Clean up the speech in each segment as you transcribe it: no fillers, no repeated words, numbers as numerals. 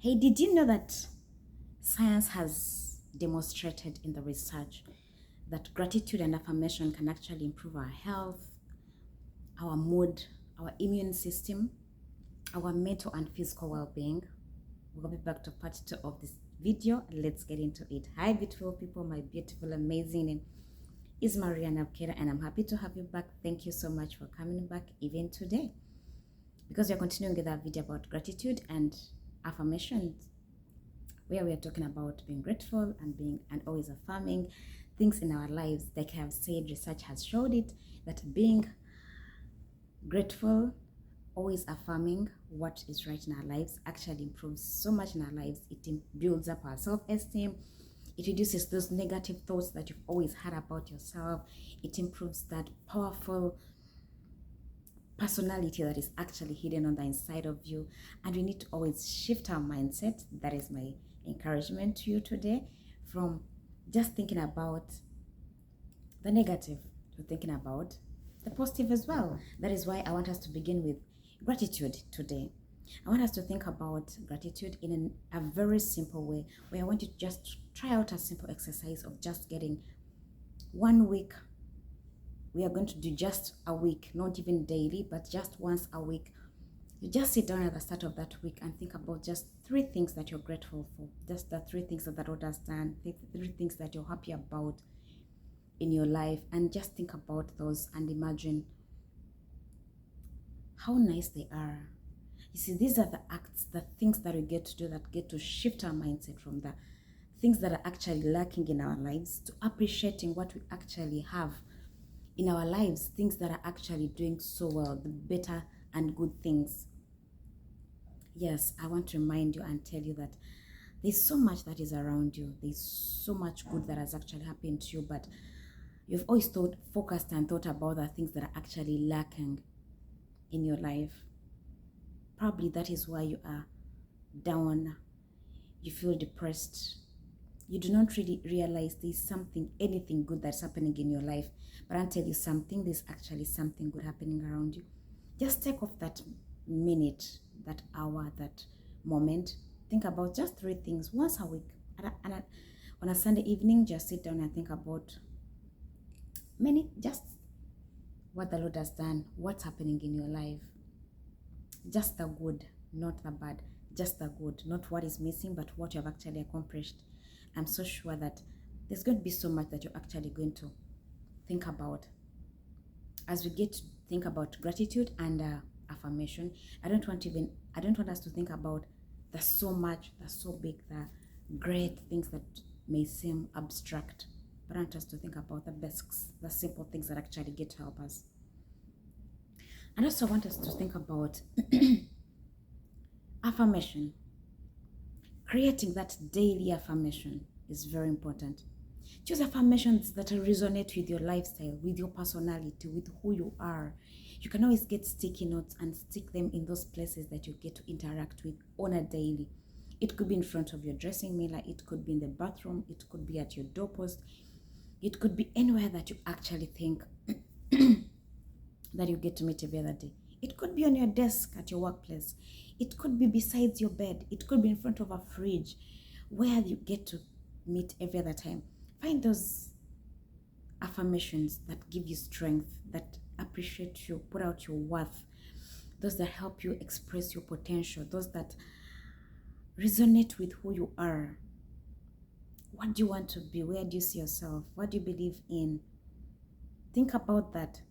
Hey, did you know that science has demonstrated in the research that gratitude and affirmation can actually improve our health, our mood, our immune system, our mental and physical well-being? We're going to be back to part 2 of this video. Let's get into it. Hi, beautiful people, my beautiful, amazing name is Maria Navkeda, and I'm happy to have you back. Thank you so much for coming back even today, because we're continuing with our video about gratitude and affirmations, where we are talking about being grateful and always affirming things in our lives. Like I have said, research has showed it that being grateful, always affirming what is right in our lives, actually improves so much in our lives. It builds up our self-esteem. It reduces those negative thoughts that you've always had about yourself. It improves that powerful personality that is actually hidden on the inside of you. And we need to always shift our mindset. That is my encouragement to you today, from just thinking about the negative to thinking about the positive as well. That is why I want us to begin with gratitude today. I want us to think about gratitude in a very simple way, where I want you to just try out a simple exercise of just getting 1 week. We are going to do just a week, not even daily, but just once a week. You just sit down at the start of that week and think about just 3 things that you're grateful for. Just the 3 things that the Lord has done, the 3 things that you're happy about in your life, and just think about those and imagine how nice they are. You see, these are the acts, the things that we get to do that get to shift our mindset from the things that are actually lacking in our lives to appreciating what we actually have in our lives, things that are actually doing so well, the better and good things. Yes, I want to remind you and tell you that there's so much that is around you. There's so much good that has actually happened to you, but you've always focused and thought about the things that are actually lacking in your life. Probably that is why you are down, you feel depressed. You do not really realize there's anything good that's happening in your life. But I'll tell you something, there's actually something good happening around you. Just take off that minute, that hour, that moment. Think about just 3 things once a week. On a Sunday evening, just sit down and think about just what the Lord has done, what's happening in your life. Just the good, not the bad. Just the good, not what is missing, but what you have actually accomplished. I'm so sure that there's going to be so much that you're actually going to think about. As we get to think about gratitude and affirmation, I don't want us to think about the so much, the so big, the great things that may seem abstract, but I want us to think about the basics, the simple things that actually get to help us. And also want us to think about affirmation. Creating that daily affirmation is very important. Choose affirmations that resonate with your lifestyle, with your personality, with who you are. You can always get sticky notes and stick them in those places that you get to interact with on a daily. It could be in front of your dressing mirror, it could be in the bathroom, it could be at your doorpost, it could be anywhere that you actually think that you get to meet every other day. It could be on your desk at your workplace. It could be beside your bed. It could be in front of a fridge where you get to meet every other time. Find those affirmations that give you strength, that appreciate you, put out your worth, those that help you express your potential, those that resonate with who you are. What do you want to be? Where do you see yourself? What do you believe in? Think about that.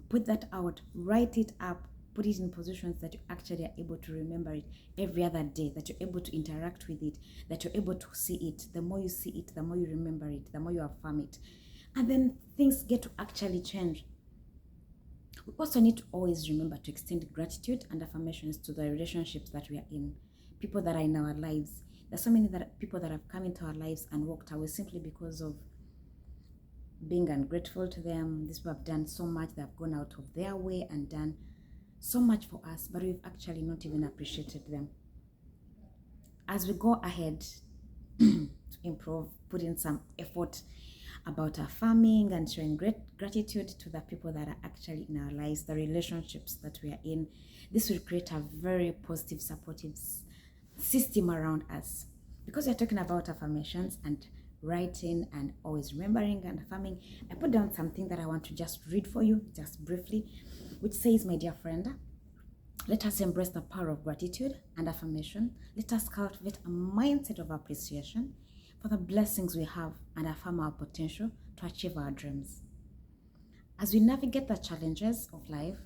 Put that out, write it up, put it in positions that you actually are able to remember it every other day, that you're able to interact with it, that you're able to see it. The more you see it, the more you remember it, the more you affirm it. And then things get to actually change. We also need to always remember to extend gratitude and affirmations to the relationships that we are in, people that are in our lives. There's so many people that have come into our lives and walked away simply because of being ungrateful to them. These people have done so much, they have gone out of their way and done so much for us, but we've actually not even appreciated them. As we go ahead to improve, put in some effort about affirming and showing great gratitude to the people that are actually in our lives, the relationships that we are in, this will create a very positive, supportive system around us. Because we're talking about affirmations and writing and always remembering and affirming, I put down something that I want to just read for you, just briefly, which says, my dear friend, let us embrace the power of gratitude and affirmation. Let us cultivate a mindset of appreciation for the blessings we have and affirm our potential to achieve our dreams. As we navigate the challenges of life,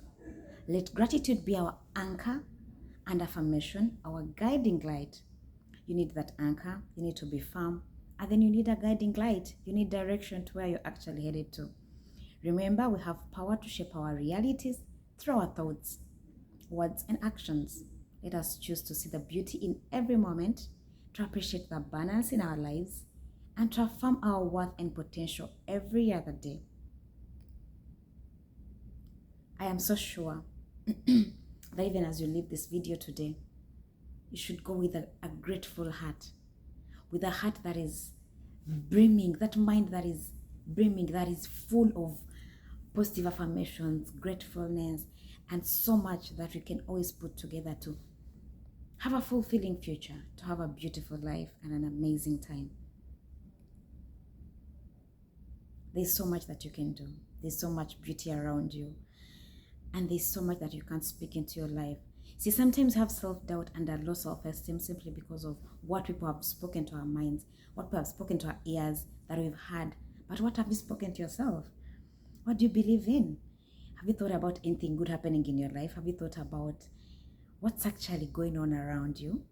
let gratitude be our anchor and affirmation our guiding light. You need that anchor, you need to be firm, and then you need a guiding light. You need direction to where you're actually headed to. Remember, we have power to shape our realities through our thoughts, words, and actions. Let us choose to see the beauty in every moment, to appreciate the balance in our lives, and to affirm our worth and potential every other day. I am so sure that even as you leave this video today, you should go with a grateful heart, with a heart that is brimming, that mind that is brimming, that is full of positive affirmations, gratefulness, and so much that we can always put together to have a fulfilling future, to have a beautiful life and an amazing time. There's so much that you can do. There's so much beauty around you. And there's so much that you can't speak into your life. See, sometimes we have self-doubt and a low self-esteem simply because of what people have spoken to our minds, what people have spoken to our ears that we've had. But what have you spoken to yourself? What do you believe in? Have you thought about anything good happening in your life? Have you thought about what's actually going on around you?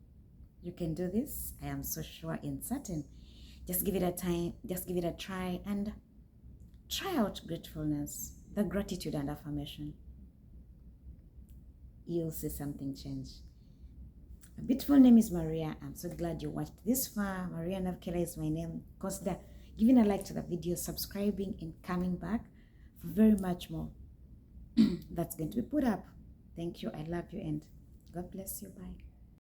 You can do this. I am so sure and certain. Just give it a time, just give it a try, and try out gratefulness, the gratitude and affirmation. You'll see something change. My beautiful name is Maria. I'm so glad you watched this far. Maria Navkela is my name. Consider giving a like to the video, subscribing, and coming back for very much more that's going to be put up. Thank you. I love you, and God bless you. Bye.